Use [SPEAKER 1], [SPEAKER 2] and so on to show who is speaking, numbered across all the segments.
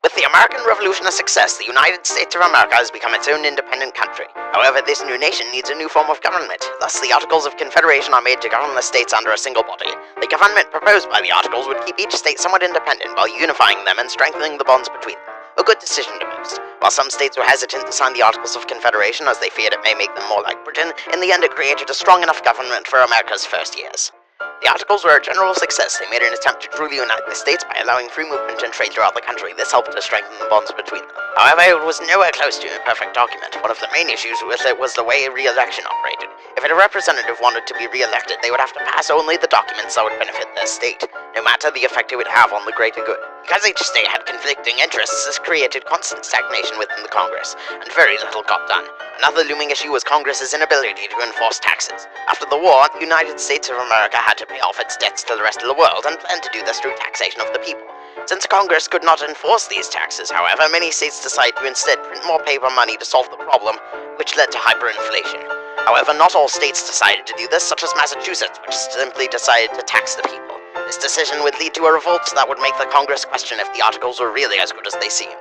[SPEAKER 1] With the American Revolution a success, the United States of America has become its own independent country. However, this new nation needs a new form of government. Thus, the Articles of Confederation are made to govern the states under a single body. The government proposed by the Articles would keep each state somewhat independent while unifying them and strengthening the bonds between them. A good decision to most. While some states were hesitant to sign the Articles of Confederation as they feared it may make them more like Britain, in the end it created a strong enough government for America's first years. The Articles were a general success. They made an attempt to truly unite the states by allowing free movement and trade throughout the country. This helped to strengthen the bonds between them. However, it was nowhere close to a perfect document. One of the main issues with it was the way re-election operated. If a representative wanted to be re-elected, they would have to pass only the documents that would benefit their state, no matter the effect it would have on the greater good. Because each state had conflicting interests, this created constant stagnation within the Congress, and very little got done. Another looming issue was Congress's inability to enforce taxes. After the war, the United States of America had to pay off its debts to the rest of the world, and planned to do this through taxation of the people. Since Congress could not enforce these taxes, however, many states decided to instead print more paper money to solve the problem, which led to hyperinflation. However, not all states decided to do this, such as Massachusetts, which simply decided to tax the people. This decision would lead to a revolt that would make the Congress question if the Articles were really as good as they seemed.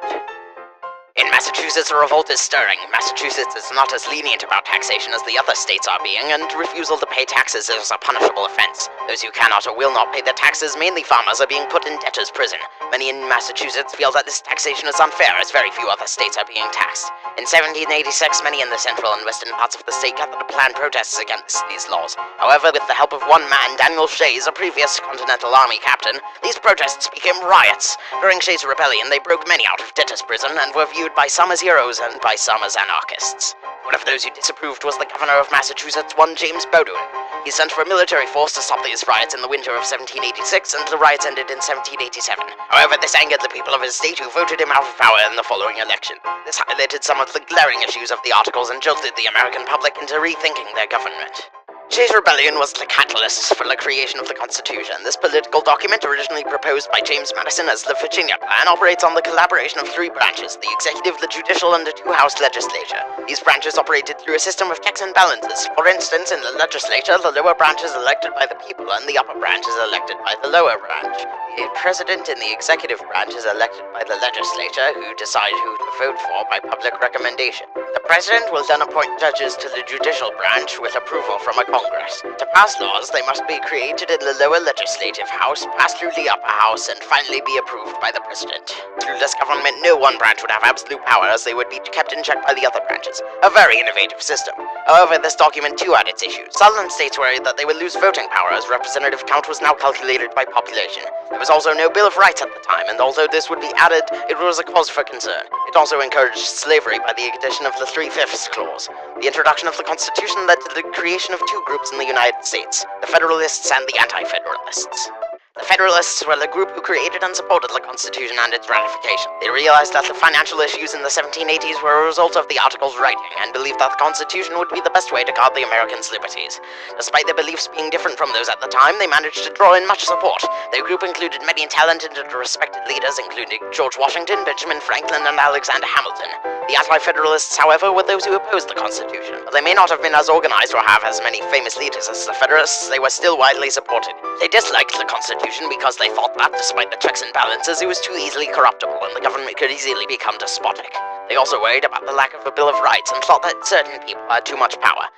[SPEAKER 1] In Massachusetts, a revolt is stirring. Massachusetts is not as lenient about taxation as the other states are being, and refusal to pay taxes is a punishable offense. Those who cannot or will not pay their taxes, mainly farmers, are being put in debtors' prison. Many in Massachusetts feel that this taxation is unfair, as very few other states are being taxed. In 1786, many in the central and western parts of the state gathered to plan protests against these laws. However, with the help of one man, Daniel Shays, a previous Continental Army captain, these protests became riots. During Shays' rebellion, they broke many out of debtors' prison and were viewed by some as heroes and by some as anarchists. One of those who disapproved was the governor of Massachusetts, one James Bowdoin. He sent for a military force to stop these riots in the winter of 1786, and the riots ended in 1787. However, this angered the people of his state, who voted him out of power in the following election. This highlighted some of the glaring issues of the Articles and jolted the American public into rethinking their government. Shays' Rebellion was the catalyst for the creation of the Constitution. This political document, originally proposed by James Madison as the Virginia Plan, operates on the collaboration of three branches: the executive, the judicial, and the two-house legislature. These branches operated through a system of checks and balances. For instance, in the legislature, the lower branch is elected by the people, and the upper branch is elected by the lower branch. The president in the executive branch is elected by the legislature, who decide who to vote for by public recommendation. The president will then appoint judges to the judicial branch with approval from a Congress. To pass laws, they must be created in the lower legislative house, pass through the upper house, and finally be approved by the president. Through this government, no one branch would have absolute power, as they would be kept in check by the other branches. A very innovative system. However, this document too had its issues. Southern states worried that they would lose voting power, as representative count was now calculated by population. There was also no Bill of Rights at the time, and although this would be added, it was a cause for concern. It also encouraged slavery by the addition of the 3/5 clause. The introduction of the Constitution led to the creation of two groups in the United States: the Federalists and the Anti-Federalists. The Federalists were the group who created and supported the Constitution and its ratification. They realized that the financial issues in the 1780s were a result of the Articles' writing, and believed that the Constitution would be the best way to guard the Americans' liberties. Despite their beliefs being different from those at the time, they managed to draw in much support. Their group included many talented and respected leaders, including George Washington, Benjamin Franklin, and Alexander Hamilton. The Anti-Federalists, however, were those who opposed the Constitution. While they may not have been as organized or have as many famous leaders as the Federalists, they were still widely supported. They disliked the Constitution because they thought that, despite the checks and balances, it was too easily corruptible and the government could easily become despotic. They also worried about the lack of a Bill of Rights and thought that certain people had too much power.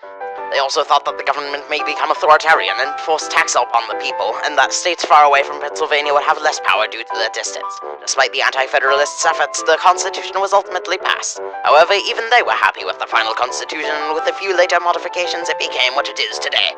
[SPEAKER 1] They also thought that the government may become authoritarian and force tax upon the people, and that states far away from Pennsylvania would have less power due to their distance. Despite the Anti-Federalists' efforts, the Constitution was ultimately passed. However, even they were happy with the final Constitution, and with a few later modifications it became what it is today.